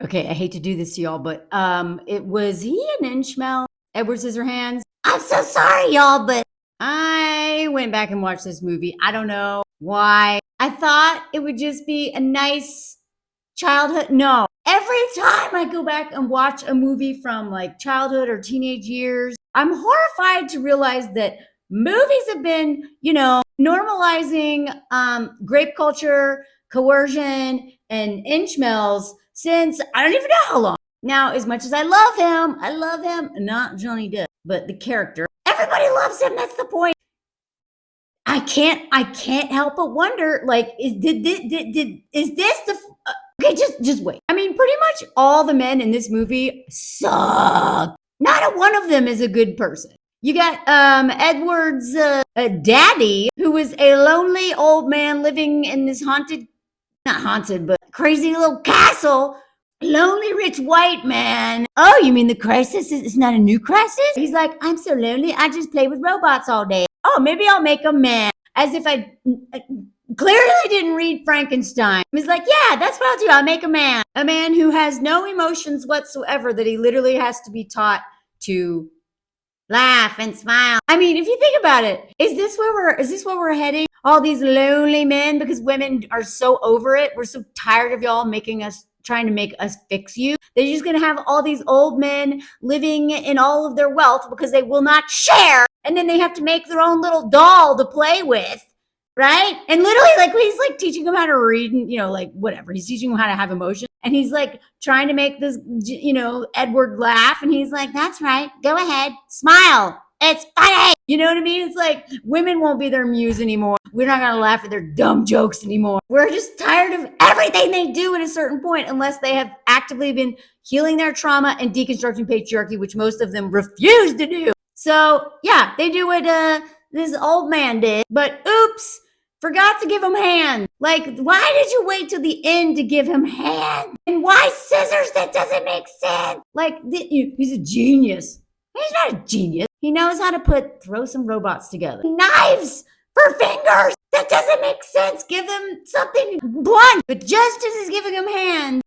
Okay, I hate to do this to y'all, but was he an Inchmel? Edward Scissorhands? I'm so sorry, y'all, but I went back and watched this movie. I don't know why. I thought it would just be a nice childhood. No. Every time I go back and watch a movie from like childhood or teenage years, I'm horrified to realize that movies have been, normalizing grape culture, coercion, and Inchmels since I don't even know how long. Now, as much as I love him, not Johnny Depp, but the character. Everybody loves him. That's the point. I can't help but wonder, like, is this the okay, just wait. I mean, pretty much all the men in this movie suck. Not a one of them is a good person. You got Edward's daddy, who was a lonely old man living in this not haunted, but crazy little castle. Lonely rich white man. Oh, you mean the crisis is not a new crisis? He's like, I'm so lonely, I just play with robots all day. Oh, maybe I'll make a man. As if I clearly didn't read Frankenstein. He's like, yeah, that's what I'll do. I'll make a man. A man who has no emotions whatsoever, that he literally has to be taught to laugh and smile. I mean, if you think about it, is this where we're heading? All these lonely men, because women are so over it. We're so tired of y'all trying to make us fix you. They're just going to have all these old men living in all of their wealth because they will not share. And then they have to make their own little doll to play with. Right? And literally, like, he's like teaching them how to read and, like, whatever. He's teaching them how to have emotion. And he's like trying to make this, Edward laugh. And he's like, that's right. Go ahead. Smile. It's funny. You know what I mean? It's like women won't be their muse anymore. We're not going to laugh at their dumb jokes anymore. We're just tired of everything they do at a certain point, unless they have actively been healing their trauma and deconstructing patriarchy, which most of them refuse to do. So, yeah, they do what this old man did. But oops. Forgot to give him hand. Like, why did you wait till the end to give him hand? And why scissors? That doesn't make sense. Like, he's a genius. He's not a genius. He knows how to throw some robots together. Knives for fingers. That doesn't make sense. Give him something blunt. But just as he's giving him hand,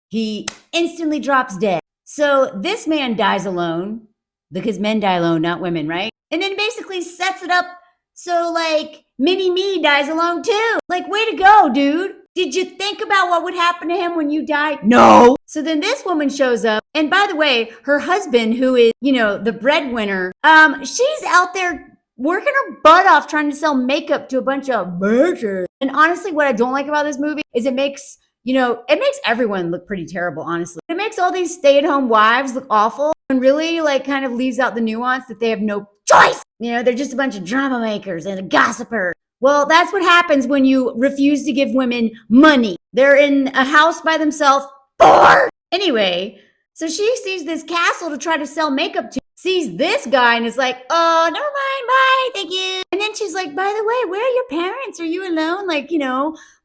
he instantly drops dead. So this man dies alone, because men die alone, not women, right? And then basically sets it up so, like, mini-me dies alone too. Like, way to go, dude. Did you think about what would happen to him when you died? No. So then this woman shows up. And by the way, her husband, who is, the breadwinner, she's out there working her butt off trying to sell makeup to a bunch of merchants. And honestly, what I don't like about this movie is it makes everyone look pretty terrible, honestly. It makes all these stay-at-home wives look awful and really, like, kind of leaves out the nuance that they have no choice. They're just a bunch of drama makers and a gossiper. Well, that's what happens when you refuse to give women money. They're in a house by themselves, bored. Anyway, so she sees this castle to try to sell makeup to, sees this guy and is like, oh, never mind, bye, thank you. And then she's like, by the way, where are your parents? Are you alone? Like,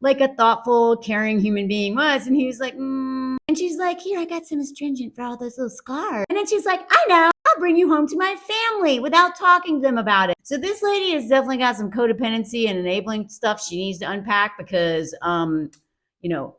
like a thoughtful, caring human being was. And he was like, And she's like, here, I got some astringent for all those little scars. And then she's like, I know. I'll bring you home to my family without talking to them about it. So this lady has definitely got some codependency and enabling stuff she needs to unpack because,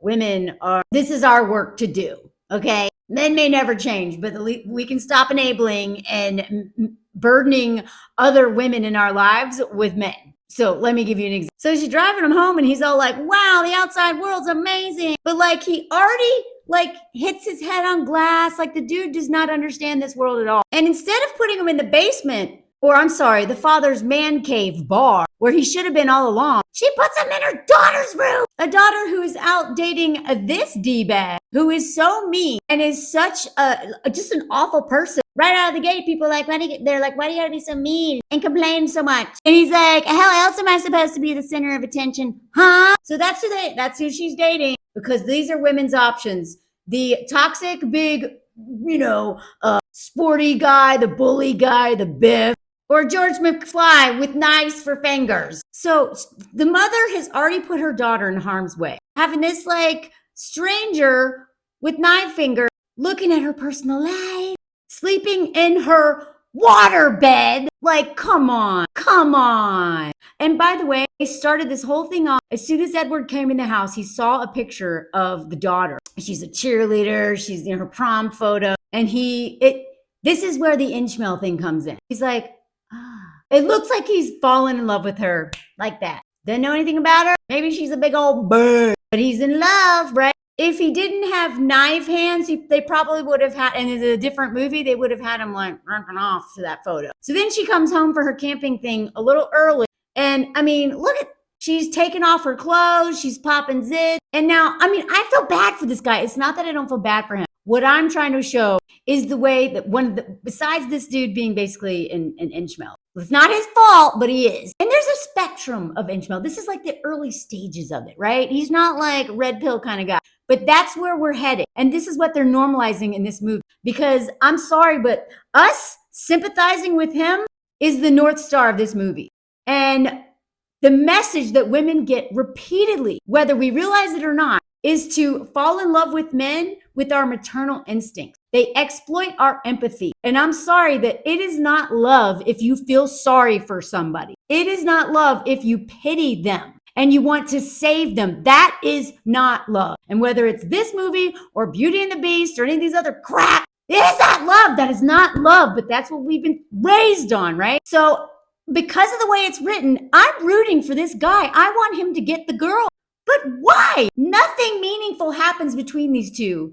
women this is our work to do, okay? Men may never change, but we can stop enabling and burdening other women in our lives with men. So let me give you an example. So she's driving him home and he's all like, wow, the outside world's amazing. But like he already hits his head on glass. Like the dude does not understand this world at all. And instead of putting him in the basement, or I'm sorry, the father's man cave bar, where he should have been all along, she puts him in her daughter's room. A daughter who is out dating this D-bag, who is so mean and is such just an awful person. Right out of the gate, people are like, why do you gotta be so mean and complain so much? And he's like, how else am I supposed to be the center of attention? Huh? So that's who she's dating, because these are women's options. The toxic, big, sporty guy, the bully guy, the biff, or George McFly with knives for fingers. So the mother has already put her daughter in harm's way. Having this like stranger with knife fingers looking at her personal life, sleeping in her water bed. Like, come on. And by the way, they started this whole thing off. As soon as Edward came in the house, he saw a picture of the daughter. She's a cheerleader. She's in her prom photo. And this is where the Inchmel thing comes in. He's like, it looks like he's fallen in love with her like that. Doesn't know anything about her. Maybe she's a big old bird, but he's in love, right? If he didn't have knife hands, they probably would have had, and in a different movie, they would have had him like running off to that photo. So then she comes home for her camping thing a little early. And I mean, she's taking off her clothes. She's popping zits. And now, I mean, I feel bad for this guy. It's not that I don't feel bad for him. What I'm trying to show is the way that besides this dude being basically an Inchmel, it's not his fault, but he is. And there's a spectrum of Inchmel. This is like the early stages of it, right? He's not like red pill kind of guy, but that's where we're headed. And this is what they're normalizing in this movie. Because I'm sorry, but us sympathizing with him is the North Star of this movie. And the message that women get repeatedly, whether we realize it or not, is to fall in love with men with our maternal instincts. They exploit our empathy. And I'm sorry that it is not love if you feel sorry for somebody. It is not love if you pity them and you want to save them. That is not love. And whether it's this movie or Beauty and the Beast or any of these other crap, it is not love. That is not love, but that's what we've been raised on, right? So because of the way it's written, I'm rooting for this guy. I want him to get the girl. But why? Nothing meaningful happens between these two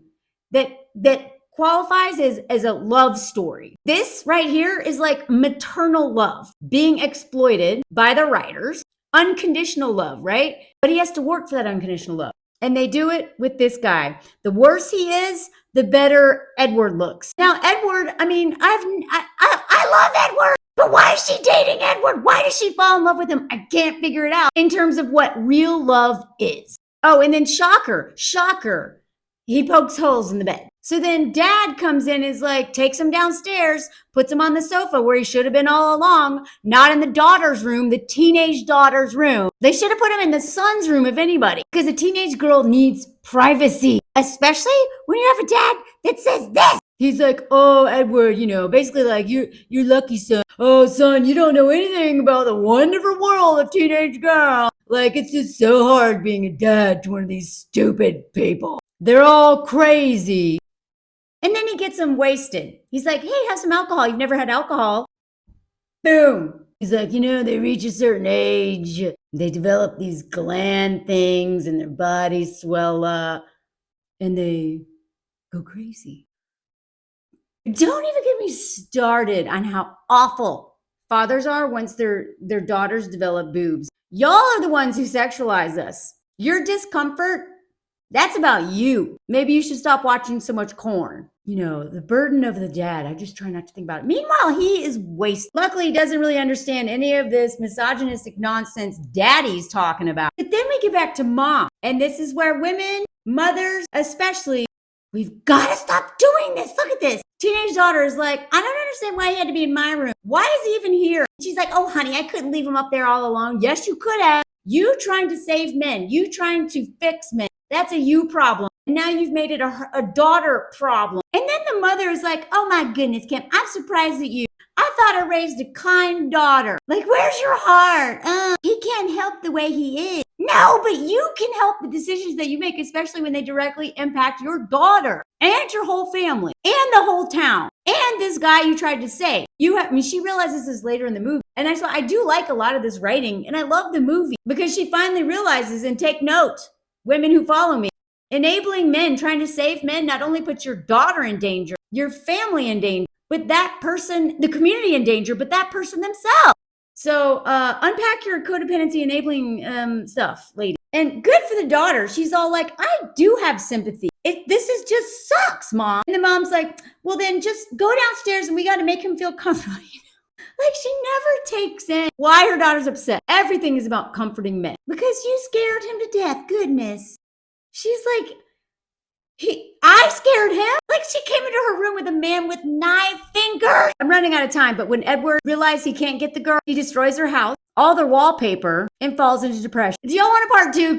that qualifies as a love story. This right here is like maternal love being exploited by the writers. Unconditional love, right? But he has to work for that unconditional love. And they do it with this guy. The worse he is, the better Edward looks. Now, Edward, I mean, I love Edward. But why is she dating Edward? Why does she fall in love with him? I can't figure it out in terms of what real love is. Oh, and then shocker, he pokes holes in the bed. So then dad comes in, is like, takes him downstairs, puts him on the sofa where he should have been all along, not in the daughter's room, the teenage daughter's room. They should have put him in the son's room, if anybody, because a teenage girl needs privacy, especially when you have a dad that says this. He's like, oh, Edward, basically like, you're lucky, son. Oh, son, you don't know anything about the wonderful world of teenage girl. Like, it's just so hard being a dad to one of these stupid people. They're all crazy. And then he gets them wasted. He's like, hey, have some alcohol. You've never had alcohol. Boom. He's like, they reach a certain age. They develop these gland things and their bodies swell up. And they go crazy. Don't even get me started on how awful fathers are once their daughters develop boobs. Y'all are the ones who sexualize us. Your discomfort, that's about you. Maybe you should stop watching so much porn. The burden of the dad. I just try not to think about it. Meanwhile, he is wasted. Luckily, he doesn't really understand any of this misogynistic nonsense daddy's talking about. But then we get back to mom. And this is where women, mothers especially, we've got to stop doing this. Look at this. Teenage daughter is like, I don't understand why he had to be in my room. Why is he even here? She's like, oh, honey, I couldn't leave him up there all alone. Yes, you could have. You trying to save men. You trying to fix men. That's a you problem. And now you've made it a daughter problem. And then the mother is like, oh my goodness, Kim, I'm surprised at you. I thought I raised a kind daughter. Like, where's your heart? He can't help the way he is. No, but you can help the decisions that you make, especially when they directly impact your daughter and your whole family and the whole town and this guy you tried to save. She realizes this later in the movie. And I do like a lot of this writing, and I love the movie because she finally realizes, and take note, women who follow me, enabling men, trying to save men, not only puts your daughter in danger, your family in danger, but that person, the community in danger, but that person themselves. So unpack your codependency enabling stuff, lady. And good for the daughter. She's all like, I do have sympathy. This is just sucks, mom. And the mom's like, well, then just go downstairs and we got to make him feel comfortable. Like, she never takes in why her daughter's upset. Everything is about comforting men. Because you scared him to death. Goodness. She's like, I scared him? Like, she came into her room with a man with 9 fingers. I'm running out of time, but when Edward realized he can't get the girl, he destroys her house, all their wallpaper, and falls into depression. Do y'all want a part 2?